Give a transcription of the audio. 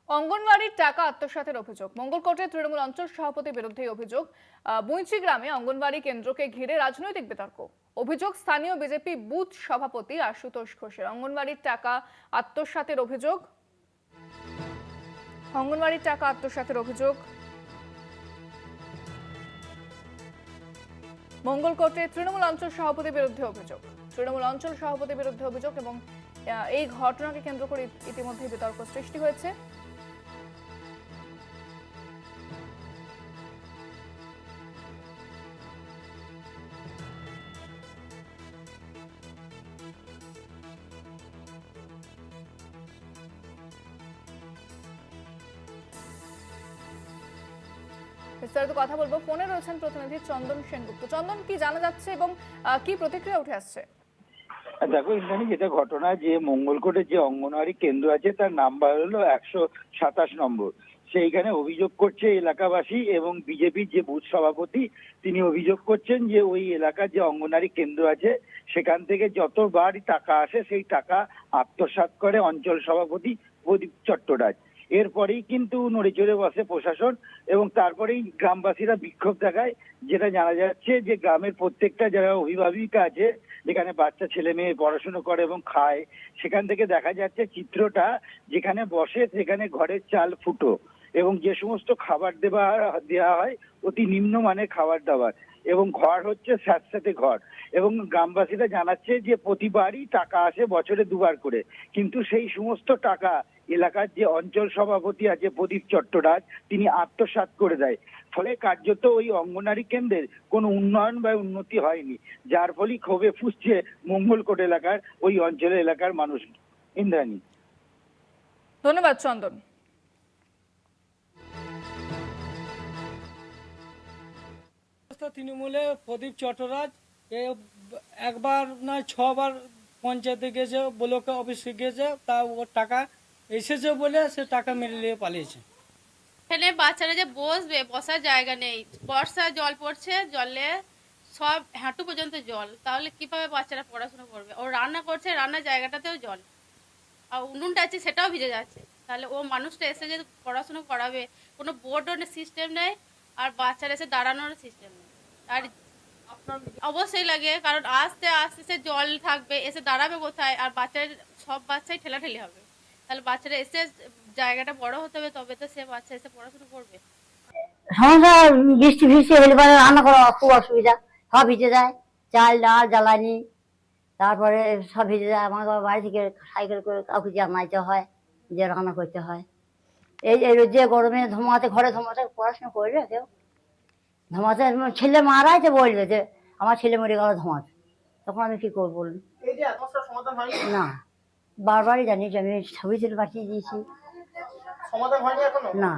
অঙ্গনওয়াড়ির টাকা আত্মসাতের অভিযোগ। মঙ্গলকোটে তৃণমূল অঞ্চল সভাপতির বিরুদ্ধে অভিযোগ। বুইচি গ্রামে অঙ্গনওয়াড়ি কেন্দ্রকে ঘিরে রাজনৈতিক বিতর্ক। অভিযোগ স্থানীয় বিজেপি বুথ সভাপতি আশুতোষ ঘোষের। অঙ্গনওয়াড়ির টাকা আত্মসাতের অভিযোগ। অঙ্গনওয়াড়ির টাকা আত্মসাতের অভিযোগ মঙ্গলকোটে তৃণমূল অঞ্চল সভাপতির বিরুদ্ধে অভিযোগ। তৃণমূল অঞ্চল সভাপতির বিরুদ্ধে অভিযোগ এবং এই ঘটনাকে কেন্দ্র করে ইতিমধ্যে বিতর্ক সৃষ্টি হয়েছে। বিস্তারিত কথা বলবো। ফোনে রয়েছেন প্রতিনিধি চন্দন সেনগুপ্ত। চন্দন, কি জানা যাচ্ছে এবং কি প্রতিক্রিয়া উঠে আসছে? দেখো ইন্দ্রাণী, যেটা ঘটনা যে মঙ্গলকোটে যে অঙ্গনওয়াড়ি কেন্দ্র আছে তার নাম্বার হলো 127 নম্বর। সেইখানে অভিযোগ করছে এলাকাবাসী এবং বিজেপির যে বুথ সভাপতি তিনি অভিযোগ করছেন যে ওই এলাকার যে অঙ্গনওয়াড়ি কেন্দ্র আছে সেখান থেকে যতবার টাকা আসে সেই টাকা আত্মসাৎ করে অঞ্চল সভাপতি প্রদীপ চট্টরাজ। এরপরেই কিন্তু নড়েচড়ে বসে প্রশাসন এবং তারপরেই গ্রামবাসীরা বিক্ষোভ দেখায়। যেটা জানা যাচ্ছে যে গ্রামের প্রত্যেকটা যারা অভিভাবিকা আছে, যেখানে বাচ্চা ছেলে মেয়ে পড়াশুনো করে এবং খায়, সেখান থেকে দেখা যাচ্ছে চিত্রটা যেখানে বসে সেখানে ঘরের চাল ফুটো এবং যে সমস্ত খাবার দেওয়া হয় অতি নিম্নমানের খাবার দাবার এবং ঘর হচ্ছে স্যাঁতস্যাঁতে ঘর। এবং গ্রামবাসীরা জানাচ্ছে যে প্রতিবারই টাকা আসে বছরে দুবার করে, কিন্তু সেই সমস্ত টাকা এলাকার যে অঞ্চল সভাপতি আছে প্রদীপ চট্টরাজ তিনি আত্মসাৎ করে দেয়। ফলে কার্যত ওই অঙ্গনওয়াড়ি কেন্দ্রের কোনো উন্নয়ন বা উন্নতি হয়নি, যার ফলে ক্ষোভে ফুঁসছে মঙ্গলকোট এলাকার ওই অঞ্চলের এলাকার মানুষ। ইন্দ্রাণী, ধন্যবাদ চন্দন। তৃণমূলে প্রদীপ চট্টরাজ একবার না 6বার পঞ্চায়েতে গেছে, ব্লক অফিসে গেছে, তা ওর টাকা এসেছে বলে সে টাকা মেরে নিয়ে পালিয়েছে। এখানে বাচ্চারা যে বসবে, বসার জায়গা নেই। বর্ষায় জল পড়ছে, জলে সব হাঁটু পর্যন্ত জল, তাহলে কিভাবে বাচ্চারা পড়াশোনা করবে? ও রান্না করছে, রান্নার জায়গাটাতেও জল, আর উনুনটা আছে সেটাও ভিজে যাচ্ছে। তাহলে ও মানুষটা এসে যে পড়াশোনা করাবে, কোনো বোর্ডের সিস্টেম নেই, আর বাচ্চারা এসে দাঁড়ানোর সিস্টেম নেই। আর অবশ্যই লাগে, কারণ আস্তে আস্তে সে জল থাকবে, এসে দাঁড়াবে কোথায়? আর সব বাচ্চাই ঠেলাঠেলি হবে। তাহলে বাচ্চারা এসে জায়গাটা বড় হতে হবে, তবে তো সে বাচ্চা এসে পড়াশোনা করবে। সমস্যা, বৃষ্টি ফিষ্টি হলে পরে রান্না করা খুব অসুবিধা, সব ভিজে যায়, চাল ডাল জ্বালানি, তারপরে সব ভিজে যায়। আমাকে বাড়ি থেকে সাইকেল করে কাউকে জানাইতে হয়, যে রান্না করতে হয়। এই যে গরমে ধোঁয়াতে, ঘরে ধোঁয়াতে পড়াশোনা করবে কেউ? ধোঁয়াতে ছেলে মারাই তো বলবে যে আমার ছেলে মরে গেল ধোঁয়াতে, তখন আমি কি করবো বলুন? না, বারবারই জানি যে আমি ছবি তুলে পাঠিয়ে দিয়েছি, না।